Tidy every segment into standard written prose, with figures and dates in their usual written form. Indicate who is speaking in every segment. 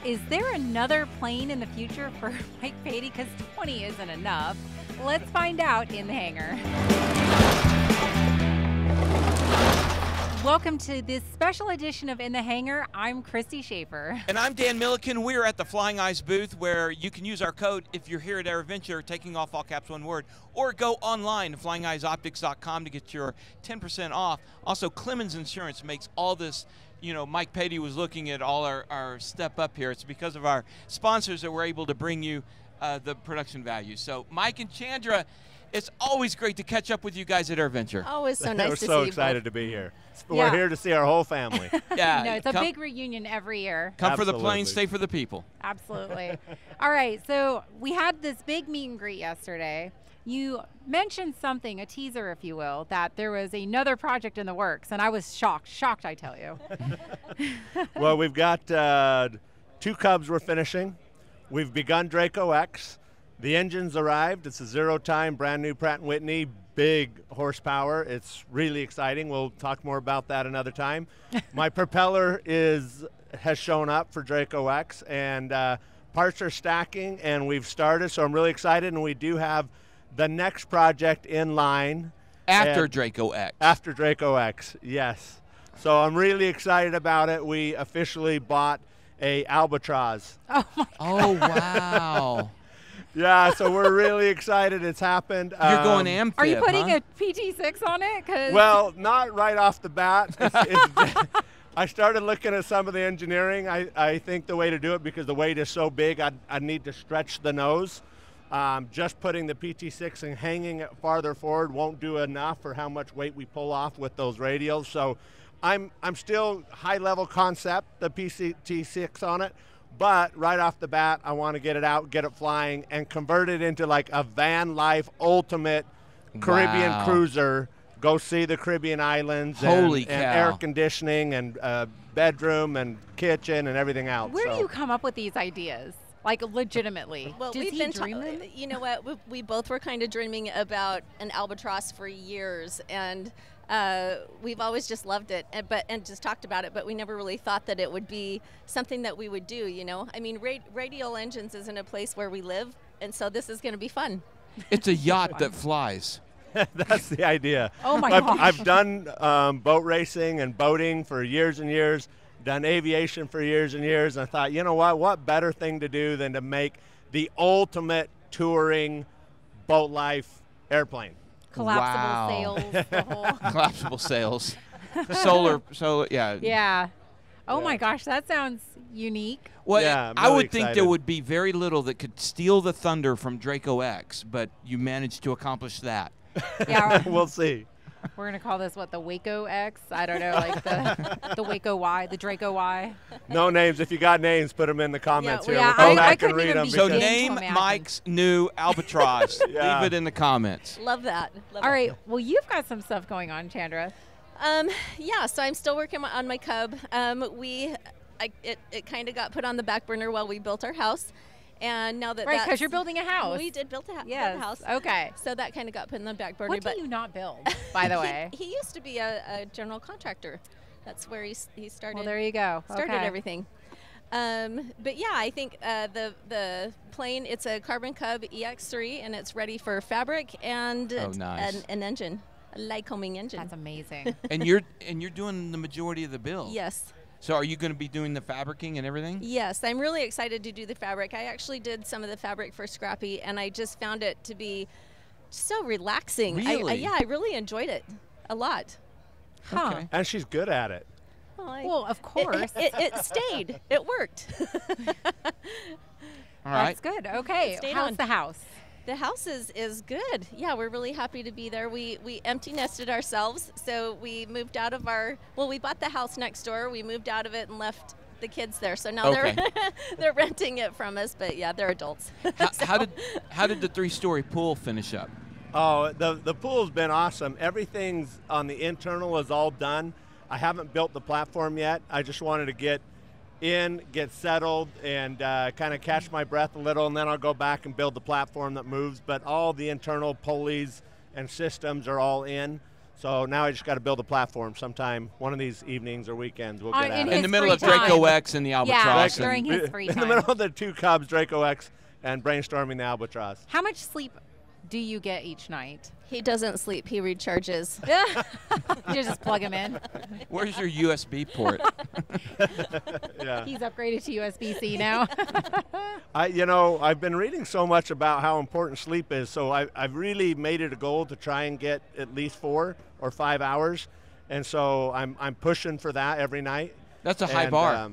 Speaker 1: Is there another plane in the future for Mike Patey? Because 20 isn't enough. Let's find out in the hangar. Welcome to this special edition of In the Hangar. I'm Christy Schaefer.
Speaker 2: And I'm Dan Milliken. We're at the Flying Eyes booth where you can use our code if you're here at AirVenture, taking off all caps one word, or go online to flyingeyesoptics.com to get your 10% off. Also, Clemens Insurance makes all this. You know, Mike Patey was looking at all our step up here. It's because of our sponsors that we're able to bring you the production value. So, Mike and Chandra, it's always great to catch up with you guys at AirVenture.
Speaker 3: Always so nice to see you.
Speaker 4: We're so excited to be here. We're here to see our whole family.
Speaker 1: Yeah, no, it's a big reunion every year.
Speaker 2: Come for the plane, stay for the people.
Speaker 1: Absolutely. All right, so we had this big meet and greet yesterday. You mentioned something, a teaser, if you will, that there was another project in the works, and I was shocked, I tell you.
Speaker 4: Well, we've got 2 Cubs we're finishing. We've begun Draco X. The engine's arrived. It's a zero-time, brand new Pratt & Whitney, big horsepower. It's really exciting. We'll talk more about that another time. My propeller has shown up for Draco X, and parts are stacking, and we've started, so I'm really excited, and we do have the next project in line.
Speaker 2: After Draco X.
Speaker 4: After Draco X, yes. So I'm really excited about it. We officially bought a Albatross.
Speaker 1: Oh, my God.
Speaker 2: Oh, wow.
Speaker 4: Yeah, so we're really excited. It's happened.
Speaker 2: You're going amphib,
Speaker 1: Are you putting a PT6 on it?
Speaker 4: Well, not right off the bat. I started looking at some of the engineering. I think the way to do it, because the weight is so big, I'd need to stretch the nose. Just putting the PT6 and hanging it farther forward won't do enough for how much weight we pull off with those radials. So I'm still high-level concept, the PT6 on it. But right off the bat, I want to get it out, get it flying, and convert it into like a van life ultimate Caribbean cruiser. Go see the Caribbean islands and air conditioning and bedroom and kitchen and everything else.
Speaker 1: Where do you come up with these ideas? Like, legitimately.
Speaker 3: Well,
Speaker 1: Does he dream them?
Speaker 3: You know what? We both were kind of dreaming about an Albatross for years, and we've always just loved it, and just talked about it, but we never really thought that it would be something that we would do, you know? I mean, radial engines isn't a place where we live, and so this is going to be fun.
Speaker 2: It's a yacht that flies.
Speaker 4: That's the idea.
Speaker 1: Oh, my gosh.
Speaker 4: I've done boat racing and boating for years and years, done aviation for years and years, and I thought, you know what better thing to do than to make the ultimate touring boat life airplane.
Speaker 1: Collapsible sails, the whole.
Speaker 2: Collapsible sails. Solar, yeah.
Speaker 1: Yeah. Oh, my gosh, that sounds unique.
Speaker 2: Well,
Speaker 4: yeah,
Speaker 2: I would think there would be very little that could steal the thunder from Draco X, but you managed to accomplish that.
Speaker 1: Yeah.
Speaker 4: We'll see.
Speaker 1: We're going to call this, what, the Waco X? I don't know, like the Waco Y, the Draco Y.
Speaker 4: No names. If you got names, put them in the comments here.
Speaker 1: Yeah,
Speaker 4: we'll go
Speaker 1: I
Speaker 4: back and read them.
Speaker 2: So name Mike's new Albatross.
Speaker 4: Yeah.
Speaker 2: Leave it in the comments.
Speaker 3: Love that.
Speaker 1: All right. Well, you've got some stuff going on, Chandra.
Speaker 3: Yeah, so I'm still working on my Cub. It kind of got put on the back burner while we built our house. And now that
Speaker 1: because you're building a house.
Speaker 3: We did build a
Speaker 1: yes.
Speaker 3: house.
Speaker 1: Okay.
Speaker 3: So that kind of got put in the back burner.
Speaker 1: What do you not build, by the way?
Speaker 3: He used to be a general contractor. That's where he started.
Speaker 1: Well, there you go.
Speaker 3: Started everything. But yeah, I think the plane, it's a Carbon Cub EX3, and it's ready for fabric and an engine, a Lycoming engine.
Speaker 1: That's amazing.
Speaker 2: And you're doing the majority of the build.
Speaker 3: Yes.
Speaker 2: So are you going to be doing the fabricing and everything?
Speaker 3: Yes, I'm really excited to do the fabric. I actually did some of the fabric for Scrappy, and I just found it to be so relaxing.
Speaker 2: Really?
Speaker 3: I really enjoyed it a lot.
Speaker 1: Huh.
Speaker 2: Okay.
Speaker 4: And she's good at it.
Speaker 1: Well, of course.
Speaker 3: It stayed. It worked.
Speaker 2: All right.
Speaker 1: That's good. Okay. How's the house?
Speaker 3: The house is good. Yeah, we're really happy to be there. We empty nested ourselves, so we moved out of we bought the house next door. We moved out of it and left the kids there. So now they're renting it from us, but yeah, they're adults.
Speaker 2: How did the 3-story pool finish up?
Speaker 4: Oh, the pool's been awesome. Everything's on the internal is all done. I haven't built the platform yet. I just wanted to get settled, and kind of catch my breath a little, and then I'll go back and build the platform that moves. But all the internal pulleys and systems are all in. So now I just got to build a platform sometime one of these evenings or weekends. We'll get at it.
Speaker 2: In the middle
Speaker 1: free
Speaker 2: of Draco
Speaker 1: time.
Speaker 2: X and the Albatross.
Speaker 1: Yeah, during his free
Speaker 4: In
Speaker 1: time.
Speaker 4: the middle of the two Cubs, Draco X, and brainstorming the Albatross.
Speaker 1: How much sleep do you get each night?
Speaker 3: He doesn't sleep. He recharges.
Speaker 1: You just plug him in.
Speaker 2: Where's your USB port?
Speaker 4: Yeah.
Speaker 1: He's upgraded to USB-C now.
Speaker 4: I've been reading so much about how important sleep is, so I've really made it a goal to try and get at least 4 or 5 hours, and so I'm pushing for that every night.
Speaker 2: That's a high bar.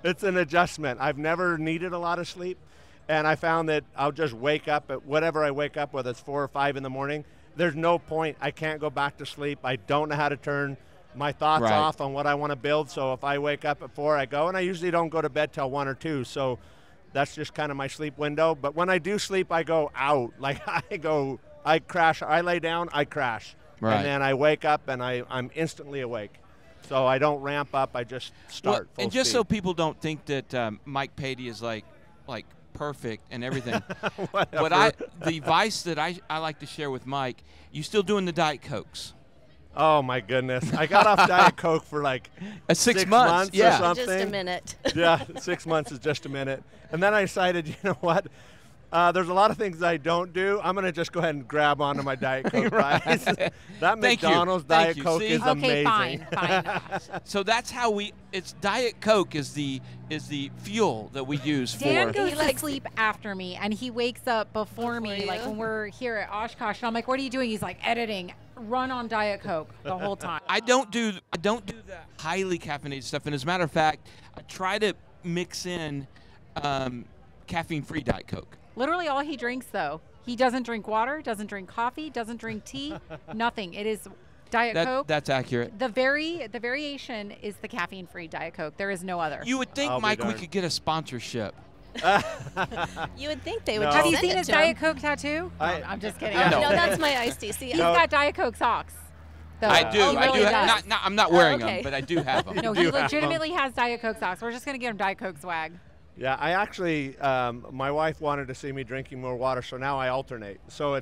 Speaker 4: It's an adjustment. I've never needed a lot of sleep, and I found that I'll just wake up at whatever I wake up, whether it's 4 or 5 in the morning. There's no point. I can't go back to sleep. I don't know how to turn my thoughts off on what I want to build. So if I wake up at 4, I go, and I usually don't go to bed till 1 or 2. So that's just kind of my sleep window. But when I do sleep, I go out. Like I crash. I lay down, I crash.
Speaker 2: Right.
Speaker 4: And then I wake up and I'm instantly awake. So I don't ramp up. I just start.
Speaker 2: And just so people don't think that Mike Patey is like perfect and everything. What the advice that I like to share with Mike, you still doing the Diet Cokes?
Speaker 4: Oh my goodness! I got off Diet Coke for like
Speaker 2: 6 months.
Speaker 4: or
Speaker 2: Yeah,
Speaker 4: something.
Speaker 3: Just a minute.
Speaker 4: Yeah, 6 months is just a minute. And then I decided, you know what? There's a lot of things I don't do. I'm going to just go ahead and grab onto my Diet Coke. Right? That McDonald's Diet Coke is amazing.
Speaker 1: Okay, fine.
Speaker 2: So that's how it's Diet Coke is the fuel that we use
Speaker 1: Dan
Speaker 2: for.
Speaker 1: goes to sleep after me, and he wakes up before me.
Speaker 3: you?
Speaker 1: Like when we're here at Oshkosh, and I'm like, "What are you doing?" He's like, "Editing." Run on Diet Coke the whole time.
Speaker 2: I don't do the highly caffeinated stuff. And as a matter of fact, I try to mix in caffeine-free Diet Coke.
Speaker 1: Literally all he drinks, though. He doesn't drink water, doesn't drink coffee, doesn't drink tea, nothing. It is Diet Coke.
Speaker 2: That's accurate.
Speaker 1: The variation is the caffeine-free Diet Coke. There is no other.
Speaker 2: You would think, Mike, we could get a sponsorship.
Speaker 3: You would think they would.
Speaker 4: No.
Speaker 3: just
Speaker 1: Have you
Speaker 3: send
Speaker 1: seen
Speaker 3: it
Speaker 1: his
Speaker 3: to him.
Speaker 1: Diet Coke tattoo? I'm just kidding.
Speaker 3: Oh,
Speaker 2: No.
Speaker 3: no, that's my iced tea. See,
Speaker 1: He's got Diet Coke socks. though.
Speaker 2: I do.
Speaker 1: He
Speaker 2: I
Speaker 1: really
Speaker 2: do.
Speaker 1: does.
Speaker 2: I'm not wearing
Speaker 3: okay.
Speaker 2: them, but I do have them.
Speaker 1: No, he legitimately has Diet Coke socks. We're just going to get him Diet Coke swag.
Speaker 4: Yeah, I actually, my wife wanted to see me drinking more water, so now I alternate. So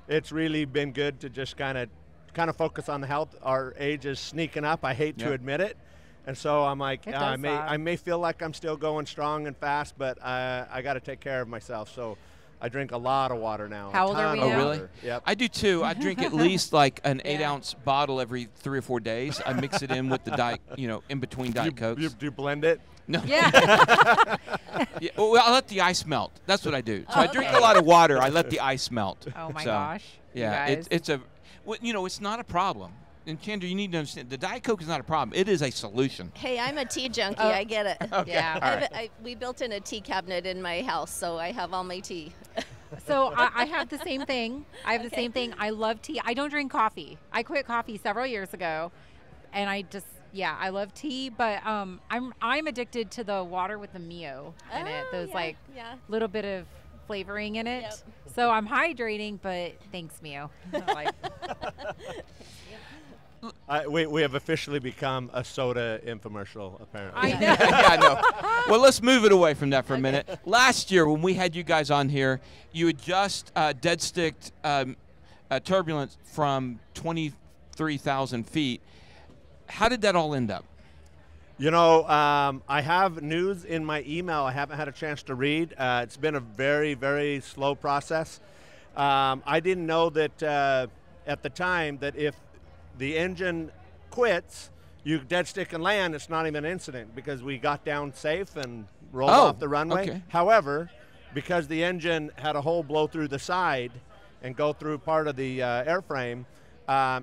Speaker 4: it's really been good to just kind of focus on the health. Our age is sneaking up. I hate to admit it. And so I'm like, I may feel like I'm still going strong and fast, but I got to take care of myself. So I drink a lot of water now.
Speaker 1: How old are we now?
Speaker 2: Oh, really?
Speaker 4: Yep.
Speaker 2: I do too. I drink at least like an 8-ounce bottle every 3 or 4 days. I mix it in with the Diet, in between Diet Cokes.
Speaker 4: Do you blend it?
Speaker 2: No.
Speaker 1: Yeah.
Speaker 2: Yeah, well, I let the ice melt. That's what I do. So I drink a lot of water. I let the ice melt.
Speaker 1: Oh my
Speaker 2: So,
Speaker 1: gosh.
Speaker 2: Yeah,
Speaker 1: you guys.
Speaker 2: it's not a problem. And Chandra, you need to understand, the Diet Coke is not a problem. It is a solution.
Speaker 3: Hey, I'm a tea junkie.
Speaker 1: Oh.
Speaker 3: I get it.
Speaker 2: Okay.
Speaker 1: Yeah.
Speaker 2: All right.
Speaker 3: We built in a tea cabinet in my house, so I have all my tea.
Speaker 1: So I have the same thing. I have the same thing. I love tea. I don't drink coffee. I quit coffee several years ago, and I love tea. But I'm addicted to the water with the Mio in it. Those little bit of flavoring in it.
Speaker 3: Yep.
Speaker 1: So I'm hydrating, but thanks Mio. Like,
Speaker 4: We have officially become a soda infomercial, apparently.
Speaker 1: I know.
Speaker 2: Yeah, I know. Well, let's move it away from that for a minute. Last year, when we had you guys on here, you had just dead sticked turbulence from 23,000 feet. How did that all end up?
Speaker 4: I have news in my email I haven't had a chance to read. It's been a very, very slow process. I didn't know that at the time that if the engine quits, you dead stick and land, it's not even an incident because we got down safe and rolled off the runway.
Speaker 2: Okay.
Speaker 4: However, because the engine had a hole blow through the side and go through part of the airframe,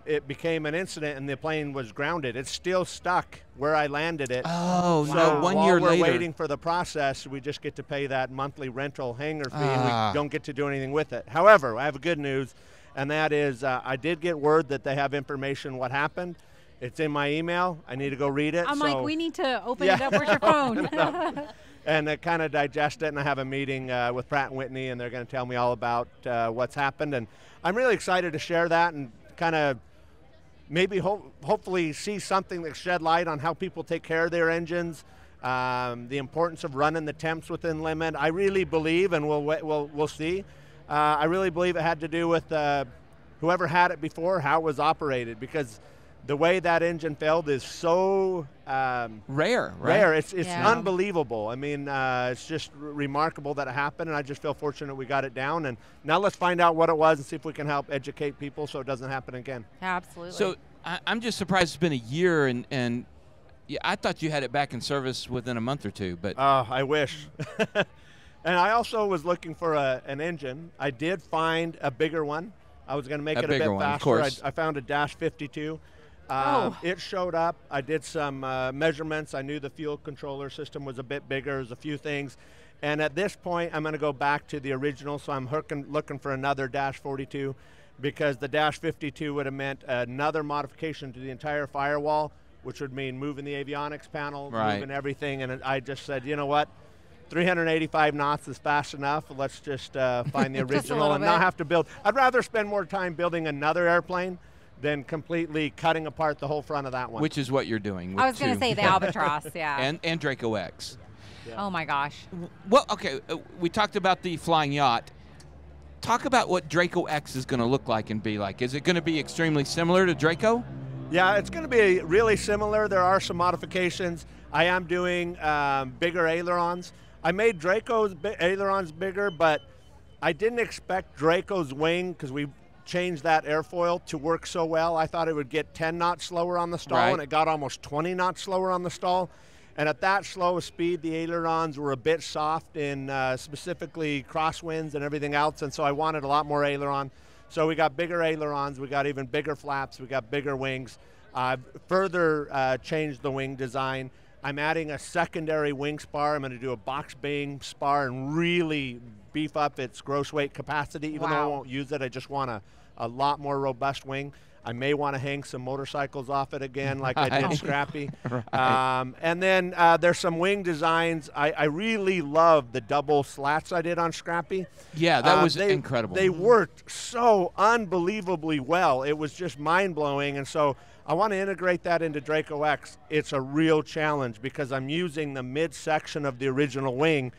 Speaker 4: it became an incident and the plane was grounded. It's still stuck where I landed it.
Speaker 2: Oh,
Speaker 4: So
Speaker 2: no, 1
Speaker 4: while
Speaker 2: year
Speaker 4: we're
Speaker 2: later.
Speaker 4: waiting for the process, we just get to pay that monthly rental hangar fee, and we don't get to do anything with it. However, I have good news, and that is I did get word that they have information what happened. It's in my email. I need to go read it.
Speaker 1: I'm
Speaker 4: so
Speaker 1: like, we need to open it up. Where's your phone?
Speaker 4: and kind of digest it, and I have a meeting with Pratt & Whitney, and they're going to tell me all about what's happened. And I'm really excited to share that and kind of maybe hopefully see something that shed light on how people take care of their engines, the importance of running the temps within limit. I really believe, and we'll see, I really believe it had to do with whoever had it before, how it was operated, because the way that engine failed is so
Speaker 2: rare, right?
Speaker 4: rare. It's
Speaker 1: Yeah.
Speaker 4: unbelievable. I mean, it's just remarkable that it happened, and I just feel fortunate we got it down. And now let's find out what it was and see if we can help educate people so it doesn't happen again.
Speaker 1: Absolutely.
Speaker 2: So I'm just surprised it's been a year, and yeah, I thought you had it back in service within a month or two, but
Speaker 4: I wish. And I also was looking for an engine. I did find a bigger one. I was going to make it a bit
Speaker 2: bigger one, of
Speaker 4: faster.
Speaker 2: course.
Speaker 4: I found a Dash 52.
Speaker 1: Oh.
Speaker 4: It showed up. I did some measurements. I knew the fuel controller system was a bit bigger. There's a few things. And at this point, I'm going to go back to the original, so I'm looking for another Dash 42, because the Dash 52 would have meant another modification to the entire firewall, which would mean moving the avionics panel,
Speaker 2: Right.
Speaker 4: moving everything. And I just said, you know what? 385 knots is fast enough. Let's just find the
Speaker 1: Just a
Speaker 4: original
Speaker 1: little
Speaker 4: and not
Speaker 1: bit.
Speaker 4: have to build. I'd rather spend more time building another airplane than completely cutting apart the whole front of that one.
Speaker 2: which is what you're doing.
Speaker 1: I
Speaker 2: with
Speaker 1: was going to
Speaker 2: two.
Speaker 1: say the Albatross, yeah.
Speaker 2: and Draco X.
Speaker 1: Oh my gosh.
Speaker 2: Well, okay, we talked about the flying yacht. Talk about what Draco X is going to look like and be like. Is it going to be extremely similar to Draco?
Speaker 4: Yeah, it's going to be really similar. There are some modifications. I am doing bigger ailerons. I made Draco's ailerons bigger, but I didn't expect Draco's wing, because we changed that airfoil, to work so well. I thought it would get 10 knots slower on the stall,
Speaker 2: Right.
Speaker 4: and it got almost 20 knots slower on the stall. And at that slow a speed, the ailerons were a bit soft in specifically crosswinds and everything else, and so I wanted a lot more aileron. So we got bigger ailerons, we got even bigger flaps, we got bigger wings. Further changed the wing design. I'm adding a secondary wing spar. I'm going to do a box beam spar and really beef up its gross weight capacity. Even though I
Speaker 1: Wow.
Speaker 4: won't use it, I just want a lot more robust wing. I may want to hang some motorcycles off it again, like I did
Speaker 2: Right.
Speaker 4: Scrappy.
Speaker 2: Right.
Speaker 4: And then there's some wing designs. I really love the double slats I did on Scrappy.
Speaker 2: Yeah, that was incredible.
Speaker 4: They worked so unbelievably well. It was just mind-blowing, and so I want to integrate that into Draco X. It's a real challenge because I'm using the midsection of the original wing,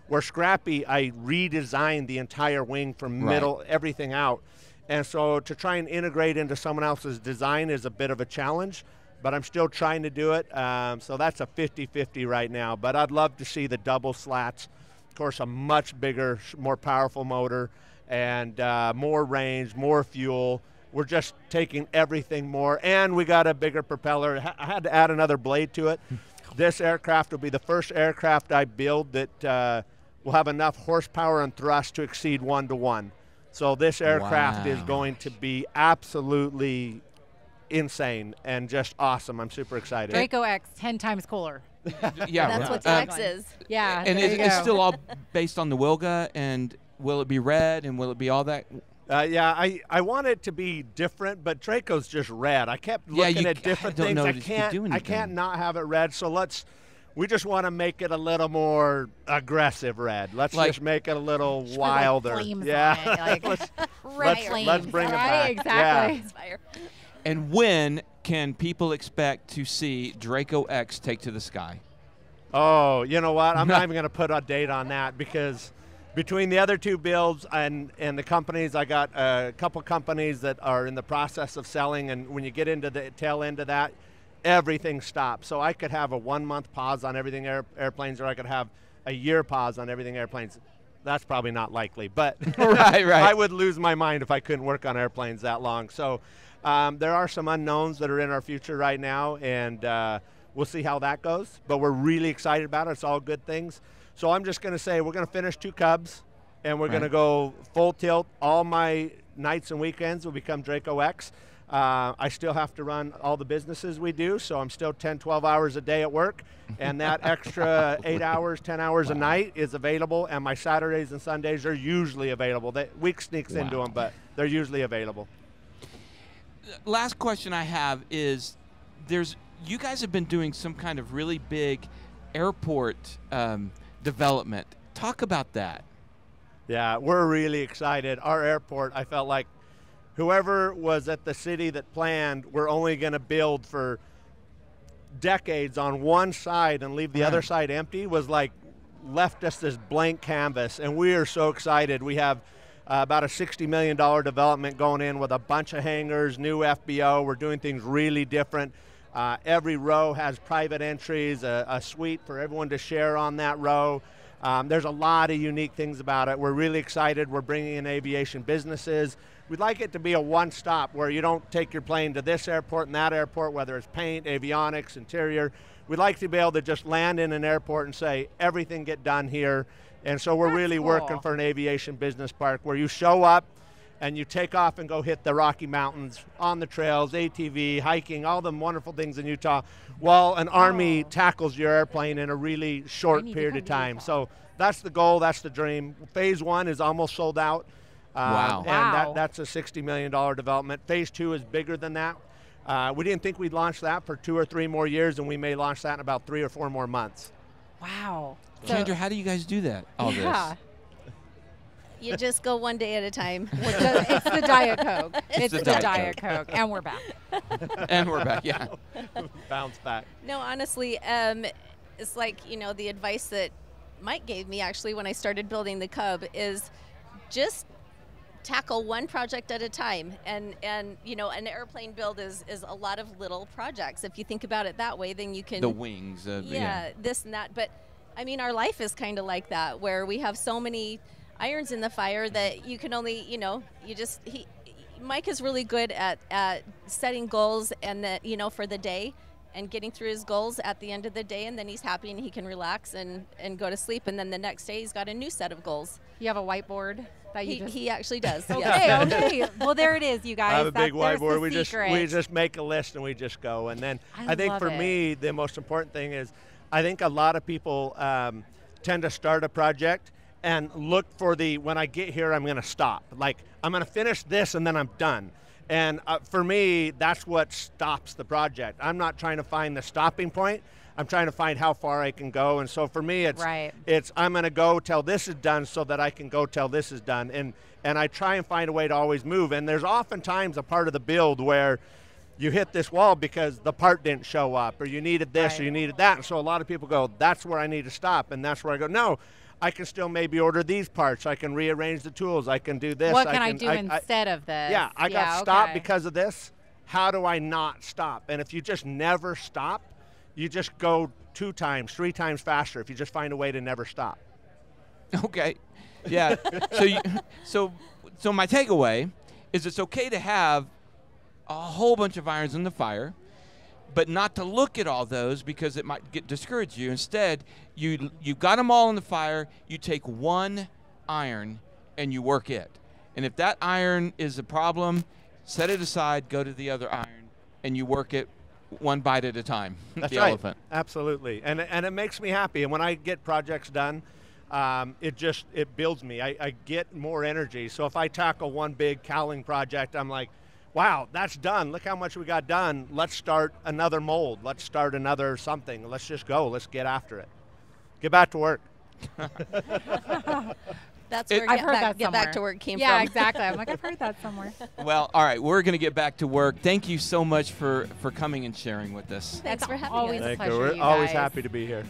Speaker 4: where Scrappy, I redesigned the entire wing from middle, everything out. And so to try and integrate into someone else's design is a bit of a challenge, but I'm still trying to do it. So that's a 50-50 right now, but I'd love to see the double slats. Of course, a much bigger, more powerful motor, and more range, more fuel. We're just taking everything more, and we got a bigger propeller. I had to add another blade to it. This aircraft will be the first aircraft I build that will have enough horsepower and thrust to exceed 1-to-1. So this aircraft is
Speaker 2: Wow.
Speaker 4: going to be absolutely insane and just awesome. I'm super excited.
Speaker 1: Draco X, 10 times cooler.
Speaker 2: Yeah,
Speaker 3: That's what
Speaker 2: uh,
Speaker 3: X is.
Speaker 1: Yeah.
Speaker 2: and
Speaker 1: there you
Speaker 2: it's
Speaker 1: go.
Speaker 2: still all based on the Wilga, and will it be red, and will it be all that?
Speaker 4: Yeah, I want it to be different, but Draco's just red. I kept
Speaker 2: Yeah,
Speaker 4: looking
Speaker 2: you
Speaker 4: at different
Speaker 2: don't
Speaker 4: things.
Speaker 2: know
Speaker 4: I
Speaker 2: if you
Speaker 4: can't,
Speaker 2: do
Speaker 4: I can't
Speaker 2: anything.
Speaker 4: not have it red. So we just want to make it a little more aggressive red. Let's
Speaker 2: Like-
Speaker 4: just make it a little
Speaker 1: Put, like,
Speaker 4: wilder.
Speaker 1: flames
Speaker 4: yeah.
Speaker 1: on it, like red flames.
Speaker 4: let's bring it
Speaker 1: right?
Speaker 4: back.
Speaker 1: Exactly.
Speaker 4: Yeah.
Speaker 3: It's fire.
Speaker 2: And when can people expect to see Draco X take to the sky?
Speaker 4: Oh, you know what? I'm not even going to put a date on that, because between the other two builds and the companies, I got a couple companies that are in the process of selling, and when you get into the tail end of that, everything stops. So I could have a 1-month pause on everything airplanes, or I could have a year pause on everything airplanes. That's probably not likely, but
Speaker 2: Right.
Speaker 4: I would lose my mind if I couldn't work on airplanes that long. So there are some unknowns that are in our future right now, and we'll see how that goes. But we're really excited about it. It's all good things. So I'm just going to say we're going to finish 2 Cubs, and we're going to go full tilt. All my nights and weekends will become Draco X. I still have to run all the businesses we do, so I'm still 10, 12 hours a day at work, and that extra 8 hours, 10 hours a night is available, and my Saturdays and Sundays are usually available. The week sneaks into
Speaker 2: Wow.
Speaker 4: them, but they're usually available.
Speaker 2: Last question I have is, you guys have been doing some kind of really big airport development. Talk about that.
Speaker 4: Yeah, we're really excited. Our airport, I felt like whoever was at the city that planned, we're only going to build for decades on one side and leave the other side empty, was like left us this blank canvas, and we are so excited. We have about a $60 million development going in with a bunch of hangars, new FBO. We're doing things really different. Every row has private entries, a suite for everyone to share on that row. There's a lot of unique things about it. We're really excited. We're bringing in aviation businesses. We'd like it to be a one-stop where you don't take your plane to this airport and that airport, whether it's paint, avionics, interior. We'd like to be able to just land in an airport and say, everything get done here. And so we're really working for an aviation business park where you show up and you take off and go hit the Rocky Mountains on the trails, ATV, hiking, all the wonderful things in Utah, while an Army tackles your airplane in a really short period of time. So that's the goal, that's the dream. Phase 1 is almost sold out.
Speaker 2: Wow.
Speaker 4: And that's a $60 million development. Phase 2 is bigger than that. We didn't think we'd launch that for 2 or 3 more years, and we may launch that in about 3 or 4 more months.
Speaker 1: Wow.
Speaker 2: Chandra, how do you guys do that, all this?
Speaker 3: You just go one day at a time.
Speaker 1: It's the Diet Coke. It's
Speaker 2: the
Speaker 1: the
Speaker 2: Diet
Speaker 1: Diet Coke. And we're back.
Speaker 2: And we're back, yeah.
Speaker 4: Bounce back.
Speaker 3: No, honestly, it's like, you know, the advice that Mike gave me actually when I started building the Cub is just tackle one project at a time. And you know, an airplane build is a lot of little projects. If you think about it that way, then you can...
Speaker 2: The wings.
Speaker 3: This and that. But, I mean, our life is kind of like that, where we have so many irons in the fire that you can only, you know, Mike is really good at setting goals and that, you know, for the day and getting through his goals at the end of the day, and then he's happy and he can relax and go to sleep, and then the next day he's got a new set of goals.
Speaker 1: You have a whiteboard that
Speaker 3: he actually does.
Speaker 1: Okay. Well, there it is, you guys.
Speaker 4: I have a big whiteboard. We
Speaker 1: secret.
Speaker 4: just make a list and we just go. And then I think for
Speaker 1: love
Speaker 4: me, the most important thing is I think a lot of people tend to start a project and look for when I get here, I'm going to stop. Like, I'm going to finish this and then I'm done. And for me, that's what stops the project. I'm not trying to find the stopping point. I'm trying to find how far I can go. And so for me, it's I'm going to go till this is done so that I can go till this is done. And I try and find a way to always move. And there's oftentimes a part of the build where you hit this wall because the part didn't show up, or you needed this or you needed that. And so a lot of people go, that's where I need to stop. And that's where I go, no, I can still maybe order these parts. I can rearrange the tools. I can do this.
Speaker 1: What can I do instead of this?
Speaker 4: Yeah, I got stopped because of this. How do I not stop? And if you just never stop, you just go 2 times, 3 times faster if you just find a way to never stop.
Speaker 2: Okay. Yeah. So my takeaway is it's okay to have a whole bunch of irons in the fire, but not to look at all those because it might discourage you. Instead, you got them all in the fire, you take one iron and you work it. And if that iron is a problem, set it aside, go to the other iron, and you work it one bite at a time.
Speaker 4: That's
Speaker 2: the
Speaker 4: right.
Speaker 2: elephant.
Speaker 4: Absolutely. And it makes me happy. And when I get projects done, it builds me. I get more energy. So if I tackle one big cowling project, I'm like, wow, that's done. Look how much we got done. Let's start another mold. Let's start another something. Let's just go. Let's get after it. Get back to work.
Speaker 3: That's where get back to work came from.
Speaker 1: Yeah, exactly. I'm like, I've heard that somewhere.
Speaker 2: Well, all right, we're going to get back to work. Thank you so much for coming and sharing with us.
Speaker 3: Thanks for having
Speaker 1: always
Speaker 3: us.
Speaker 1: a
Speaker 4: Thank
Speaker 1: pleasure,
Speaker 4: you. We're
Speaker 1: you
Speaker 4: always
Speaker 1: guys.
Speaker 4: happy to be here.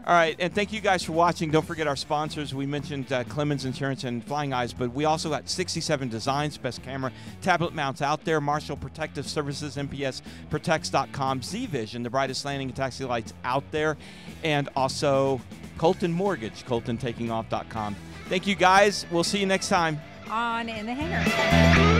Speaker 2: All right, and thank you guys for watching. Don't forget our sponsors. We mentioned Clemens Insurance and Flying Eyes, but we also got 67 Designs, best camera tablet mounts out there, Marshall Protective Services, MPSprotects.com, Z-Vision, the brightest landing and taxi lights out there, and also Colton Mortgage, ColtonTakingOff.com. Thank you, guys. We'll see you next time.
Speaker 1: On In the Hangar.